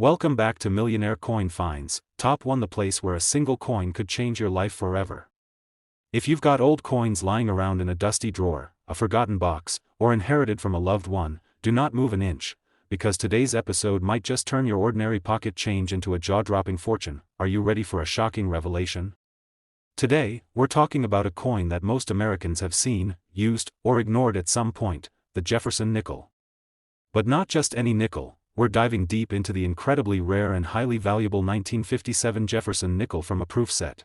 Welcome back to Millionaire Coin Finds, Top 1, the place where a single coin could change your life forever. If you've got old coins lying around in a dusty drawer, a forgotten box, or inherited from a loved one, do not move an inch, because today's episode might just turn your ordinary pocket change into a jaw-dropping fortune. Are you ready for a shocking revelation? Today, we're talking about a coin that most Americans have seen, used, or ignored at some point, the Jefferson Nickel. But not just any nickel. We're diving deep into the incredibly rare and highly valuable 1957 Jefferson Nickel from a proof set.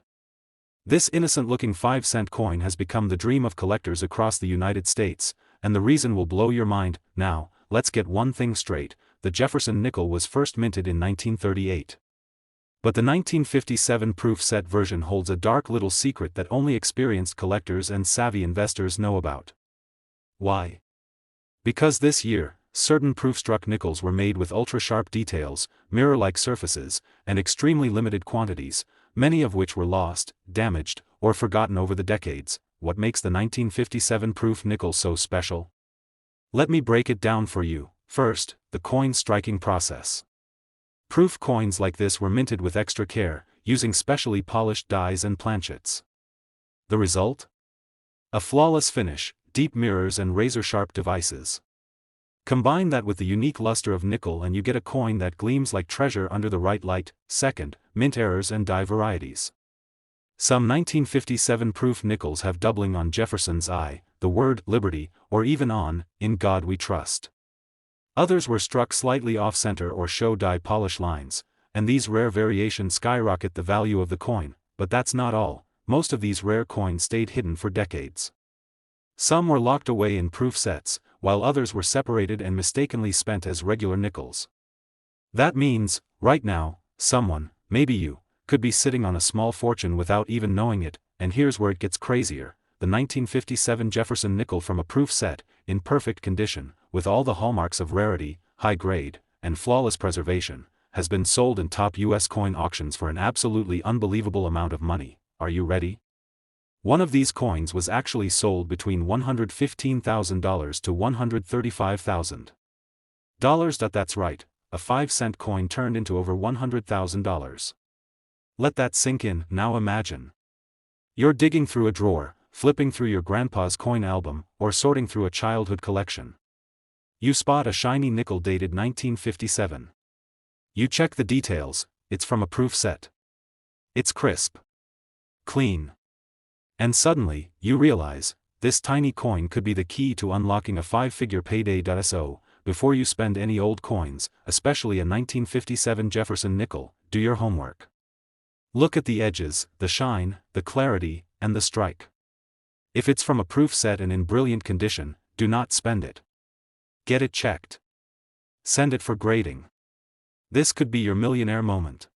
This innocent-looking 5-cent coin has become the dream of collectors across the United States, and the reason will blow your mind. Now, let's get one thing straight: the Jefferson Nickel was first minted in 1938. But the 1957 proof set version holds a dark little secret that only experienced collectors and savvy investors know about. Why? Because this year, certain proof-struck nickels were made with ultra-sharp details, mirror-like surfaces, and extremely limited quantities, many of which were lost, damaged, or forgotten over the decades. What makes the 1957 proof nickel so special? Let me break it down for you. First, the coin striking process. Proof coins like this were minted with extra care, using specially polished dies and planchets. The result? A flawless finish, deep mirrors and razor-sharp devices. Combine that with the unique luster of nickel and you get a coin that gleams like treasure under the right light. Second, mint errors and die varieties. Some 1957 proof nickels have doubling on Jefferson's I, the word liberty, or even on in God we trust. Others were struck slightly off-center or show die polish lines, and these rare variations skyrocket the value of the coin. But that's not all. Most of these rare coins stayed hidden for decades. Some were locked away in proof sets, while others were separated and mistakenly spent as regular nickels. That means, right now, someone, maybe you, could be sitting on a small fortune without even knowing it. And here's where it gets crazier: the 1957 Jefferson Nickel from a proof set, in perfect condition, with all the hallmarks of rarity, high grade, and flawless preservation, has been sold in top U.S. coin auctions for an absolutely unbelievable amount of money. Are you ready? One of these coins was actually sold between $115,000 to $135,000. That's right, a 5-cent coin turned into over $100,000. Let that sink in. Now imagine you're digging through a drawer, flipping through your grandpa's coin album, or sorting through a childhood collection. You spot a shiny nickel dated 1957. You check the details. It's from a proof set. It's crisp, clean. And suddenly, you realize, this tiny coin could be the key to unlocking a 5-figure payday. So, before you spend any old coins, especially a 1957 Jefferson Nickel, do your homework. Look at the edges, the shine, the clarity, and the strike. If it's from a proof set and in brilliant condition, do not spend it. Get it checked. Send it for grading. This could be your millionaire moment.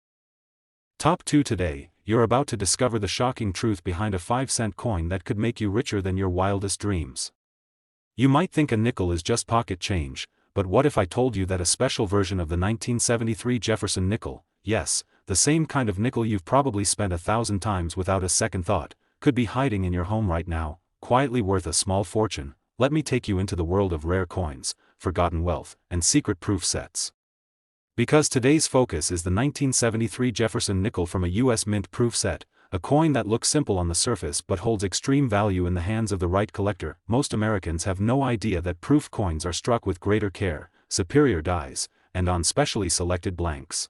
Top 2 today. You're about to discover the shocking truth behind a 5-cent coin that could make you richer than your wildest dreams. You might think a nickel is just pocket change, but what if I told you that a special version of the 1973 Jefferson Nickel, yes, the same kind of nickel you've probably spent 1,000 times without a second thought, could be hiding in your home right now, quietly worth a small fortune? Let me take you into the world of rare coins, forgotten wealth, and secret proof sets. Because today's focus is the 1973 Jefferson Nickel from a U.S. Mint proof set, a coin that looks simple on the surface but holds extreme value in the hands of the right collector. Most Americans have no idea that proof coins are struck with greater care, superior dies, and on specially selected blanks.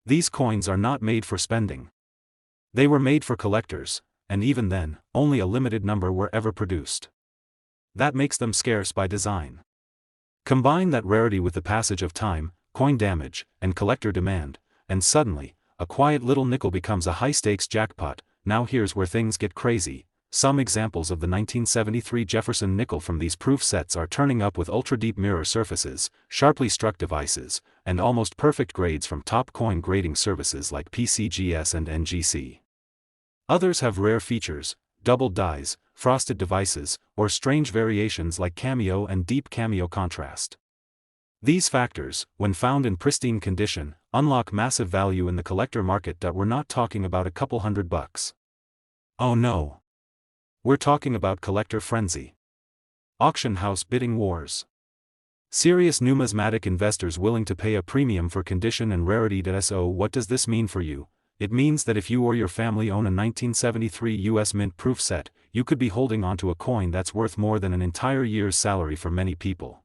These coins are not made for spending. They were made for collectors, and even then, only a limited number were ever produced. That makes them scarce by design. Combine that rarity with the passage of time, coin damage, and collector demand, and suddenly, a quiet little nickel becomes a high-stakes jackpot. Now here's where things get crazy. Some examples of the 1973 Jefferson Nickel from these proof sets are turning up with ultra-deep mirror surfaces, sharply struck devices, and almost perfect grades from top coin grading services like PCGS and NGC. Others have rare features, doubled dies, frosted devices, or strange variations like cameo and deep cameo contrast. These factors, when found in pristine condition, unlock massive value in the collector market. We're not talking about a couple $100. Oh no. We're talking about collector frenzy. Auction house bidding wars. Serious numismatic investors willing to pay a premium for condition and rarity. So what does this mean for you? It means that if you or your family own a 1973 US Mint proof set, you could be holding onto a coin that's worth more than an entire year's salary for many people.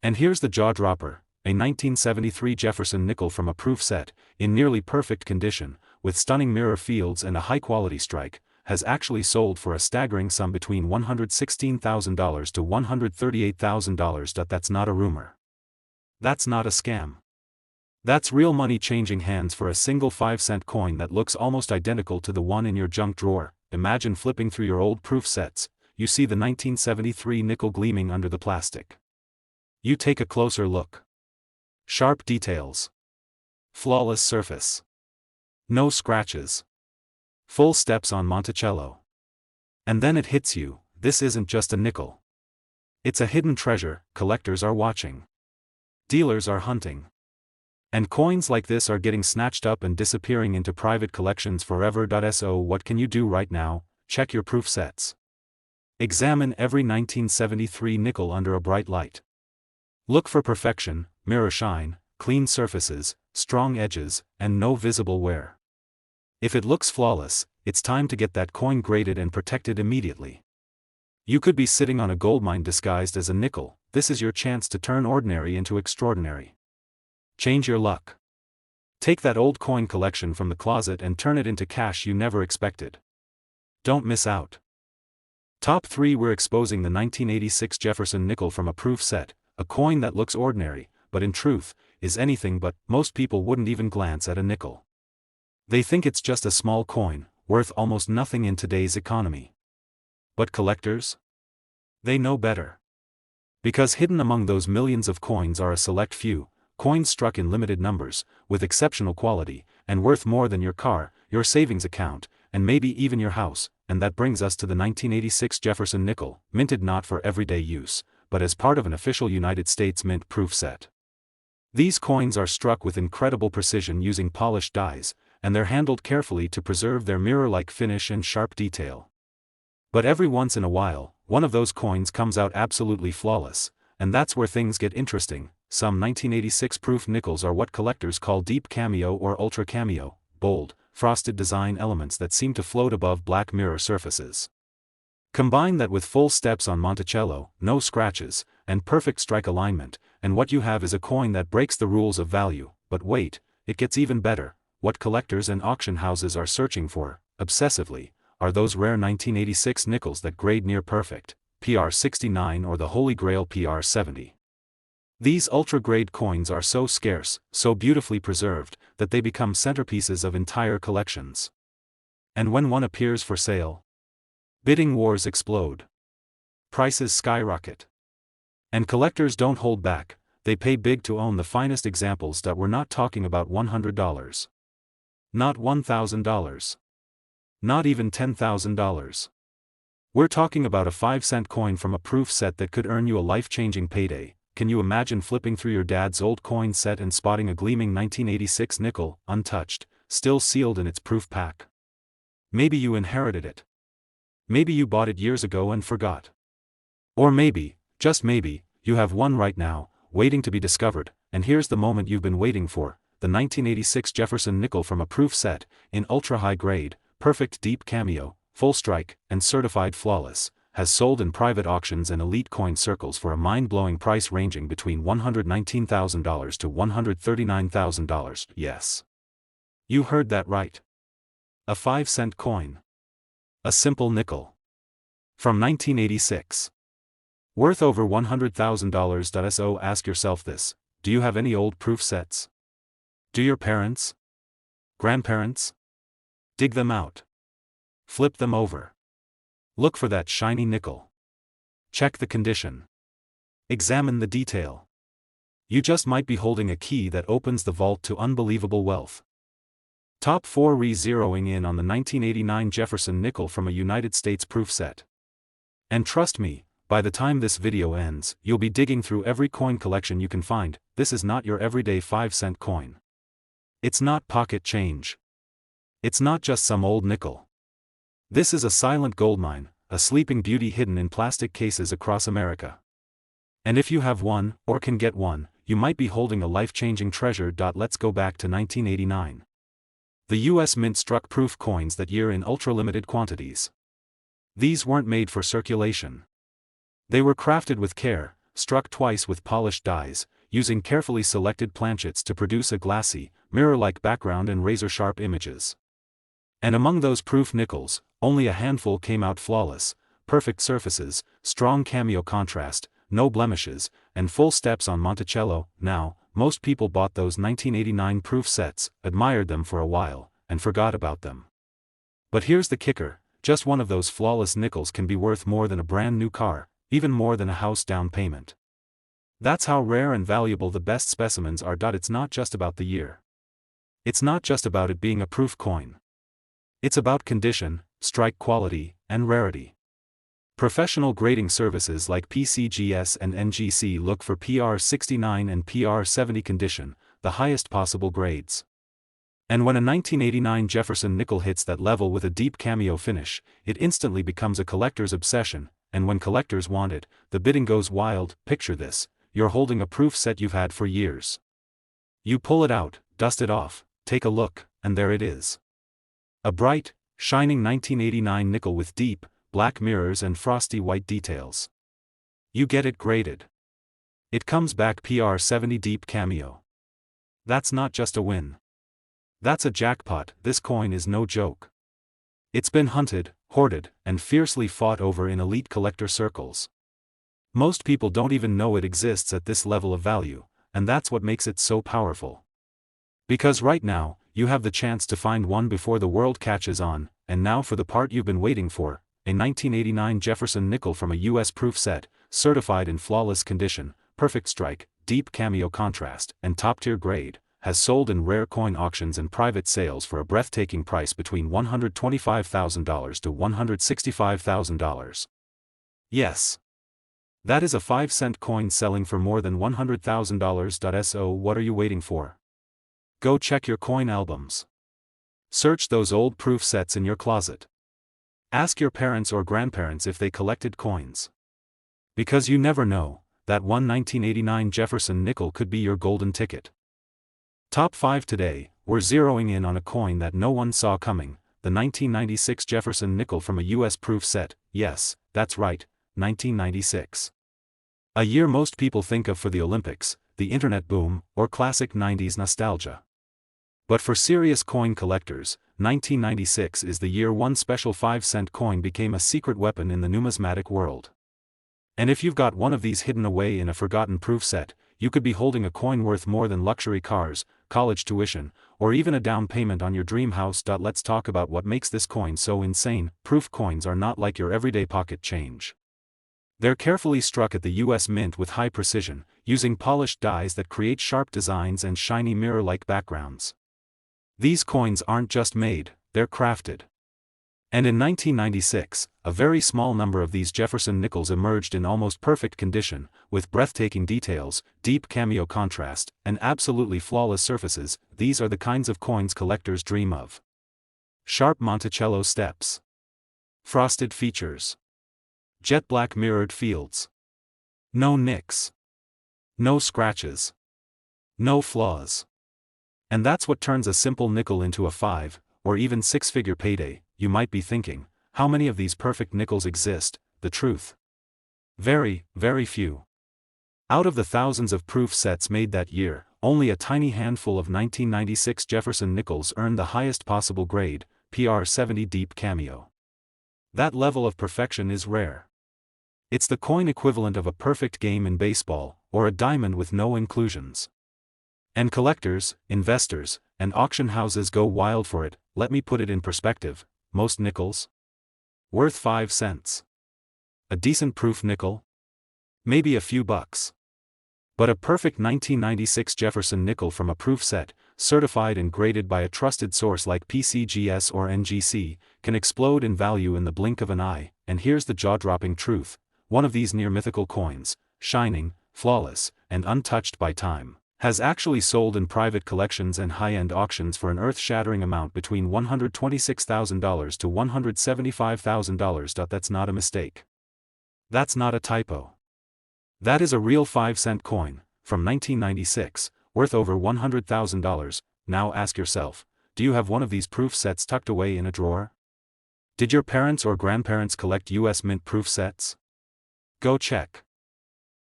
And here's the jaw-dropper, a 1973 Jefferson Nickel from a proof set, in nearly perfect condition, with stunning mirror fields and a high-quality strike, has actually sold for a staggering sum between $116,000 to $138,000. That's not a rumor. That's not a scam. That's real money changing hands for a single 5-cent coin that looks almost identical to the one in your junk drawer. Imagine flipping through your old proof sets, you see the 1973 nickel gleaming under the plastic. You take a closer look. Sharp details. Flawless surface. No scratches. Full steps on Monticello. And then it hits you, this isn't just a nickel. It's a hidden treasure. Collectors are watching. Dealers are hunting. And coins like this are getting snatched up and disappearing into private collections forever. So what can you do right now? Check your proof sets. Examine every 1973 nickel under a bright light. Look for perfection, mirror shine, clean surfaces, strong edges, and no visible wear. If it looks flawless, it's time to get that coin graded and protected immediately. You could be sitting on a goldmine disguised as a nickel. This is your chance to turn ordinary into extraordinary. Change your luck. Take that old coin collection from the closet and turn it into cash you never expected. Don't miss out. Top 3. We're exposing the 1986 Jefferson Nickel from a proof set, a coin that looks ordinary, but in truth, is anything but. Most people wouldn't even glance at a nickel. They think it's just a small coin, worth almost nothing in today's economy. But collectors? They know better. Because hidden among those millions of coins are a select few, coins struck in limited numbers, with exceptional quality, and worth more than your car, your savings account, and maybe even your house. And that brings us to the 1986 Jefferson Nickel, minted not for everyday use, but as part of an official United States Mint proof set. These coins are struck with incredible precision using polished dies, and they're handled carefully to preserve their mirror-like finish and sharp detail. But every once in a while, one of those coins comes out absolutely flawless, and that's where things get interesting. Some 1986 proof nickels are what collectors call deep cameo or ultra cameo, bold, frosted design elements that seem to float above black mirror surfaces. Combine that with full steps on Monticello, no scratches, and perfect strike alignment, and what you have is a coin that breaks the rules of value. But wait, it gets even better. What collectors and auction houses are searching for, obsessively, are those rare 1986 nickels that grade near perfect, PR 69 or the Holy Grail PR 70. These ultra-grade coins are so scarce, so beautifully preserved, that they become centerpieces of entire collections. And when one appears for sale, bidding wars explode. Prices skyrocket. And collectors don't hold back, they pay big to own the finest examples. We're not talking about $100. Not $1,000. Not even $10,000. We're talking about a 5-cent coin from a proof set that could earn you a life-changing payday. Can you imagine flipping through your dad's old coin set and spotting a gleaming 1986 nickel, untouched, still sealed in its proof pack? Maybe you inherited it. Maybe you bought it years ago and forgot. Or maybe, just maybe, you have one right now, waiting to be discovered. And here's the moment you've been waiting for. The 1986 Jefferson Nickel from a proof set, in ultra-high grade, perfect deep cameo, full strike, and certified flawless, has sold in private auctions and elite coin circles for a mind-blowing price ranging between $119,000 to $139,000. Yes. You heard that right. A 5-cent coin. A simple nickel. From 1986. Worth over $100,000. So ask yourself this, do you have any old proof sets? Do your parents? Grandparents? Dig them out. Flip them over. Look for that shiny nickel. Check the condition. Examine the detail. You just might be holding a key that opens the vault to unbelievable wealth. Top 4. Zeroing in on the 1989 Jefferson Nickel from a United States proof set. And trust me, by the time this video ends, you'll be digging through every coin collection you can find. This is not your everyday 5-cent coin. It's not pocket change. It's not just some old nickel. This is a silent goldmine, a sleeping beauty hidden in plastic cases across America. And if you have one, or can get one, you might be holding a life-changing treasure. Let's go back to 1989. The US Mint struck proof coins that year in ultra-limited quantities. These weren't made for circulation. They were crafted with care, struck twice with polished dies, using carefully selected planchets to produce a glassy, mirror-like background and razor-sharp images. And among those proof nickels, only a handful came out flawless: perfect surfaces, strong cameo contrast, no blemishes, and full steps on Monticello. Now, most people bought those 1989 proof sets, admired them for a while, and forgot about them. But here's the kicker: just one of those flawless nickels can be worth more than a brand new car, even more than a house down payment. That's how rare and valuable the best specimens are. It's not just about the year. It's not just about it being a proof coin. It's about condition, strike quality, and rarity. Professional grading services like PCGS and NGC look for PR69 and PR70 condition, the highest possible grades. And when a 1989 Jefferson Nickel hits that level with a deep cameo finish, it instantly becomes a collector's obsession, and when collectors want it, the bidding goes wild. Picture this: you're holding a proof set you've had for years. You pull it out, dust it off, take a look, and there it is. A bright, shining 1989 nickel with deep, black mirrors and frosty white details. You get it graded. It comes back PR70 deep cameo. That's not just a win. That's a jackpot. This coin is no joke. It's been hunted, hoarded, and fiercely fought over in elite collector circles. Most people don't even know it exists at this level of value, and that's what makes it so powerful. Because right now, you have the chance to find one before the world catches on. And now for the part you've been waiting for: a 1989 Jefferson Nickel from a US proof set, certified in flawless condition, perfect strike, deep cameo contrast, and top-tier grade, has sold in rare coin auctions and private sales for a breathtaking price between $125,000 to $165,000. Yes. That is a 5-cent coin selling for more than $100,000. So what are you waiting for? Go check your coin albums. Search those old proof sets in your closet. Ask your parents or grandparents if they collected coins. Because you never know, that one 1989 Jefferson Nickel could be your golden ticket. Top 5 today, we're zeroing in on a coin that no one saw coming: the 1996 Jefferson Nickel from a US proof set. Yes, that's right, 1996. A year most people think of for the Olympics, the internet boom, or classic 90s nostalgia. But for serious coin collectors, 1996 is the year one special 5-cent coin became a secret weapon in the numismatic world. And if you've got one of these hidden away in a forgotten proof set, you could be holding a coin worth more than luxury cars, college tuition, or even a down payment on your dream house. Let's talk about what makes this coin so insane. Proof coins are not like your everyday pocket change. They're carefully struck at the US Mint with high precision, using polished dies that create sharp designs and shiny mirror-like backgrounds. These coins aren't just made, they're crafted. And in 1996, a very small number of these Jefferson Nickels emerged in almost perfect condition, with breathtaking details, deep cameo contrast, and absolutely flawless surfaces. These are the kinds of coins collectors dream of. Sharp Monticello steps. Frosted features. Jet black mirrored fields. No nicks. No scratches. No flaws. And that's what turns a simple nickel into a 5, or even 6-figure payday. You might be thinking, how many of these perfect nickels exist? The truth: very, very few. Out of the thousands of proof sets made that year, only a tiny handful of 1996 Jefferson Nickels earned the highest possible grade, PR70 deep cameo. That level of perfection is rare. It's the coin equivalent of a perfect game in baseball, or a diamond with no inclusions. And collectors, investors, and auction houses go wild for it. Let me put it in perspective: most nickels? Worth 5 cents. A decent proof nickel? Maybe a few bucks. But a perfect 1996 Jefferson Nickel from a proof set, certified and graded by a trusted source like PCGS or NGC, can explode in value in the blink of an eye. And here's the jaw-dropping truth: one of these near-mythical coins, shining, flawless, and untouched by time, has actually sold in private collections and high-end auctions for an earth-shattering amount between $126,000 to $175,000. That's not a mistake. That's not a typo. That is a real 5-cent coin, from 1996, worth over $100,000. Now ask yourself, do you have one of these proof sets tucked away in a drawer? Did your parents or grandparents collect US Mint proof sets? Go check.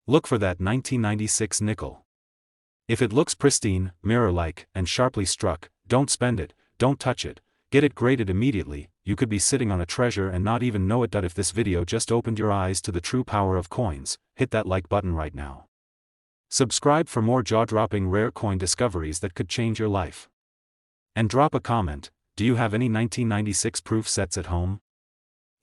Look for that 1996 nickel. If it looks pristine, mirror-like, and sharply struck, don't spend it, don't touch it, get it graded immediately. You could be sitting on a treasure and not even know it. If this video just opened your eyes to the true power of coins, hit that like button right now. Subscribe for more jaw-dropping rare coin discoveries that could change your life. And drop a comment, do you have any 1996 proof sets at home?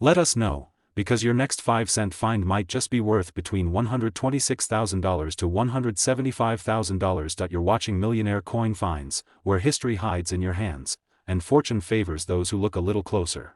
Let us know, because your next 5-cent find might just be worth between $126,000 to $175,000. You're watching Millionaire Coin Finds, where history hides in your hands, and fortune favors those who look a little closer.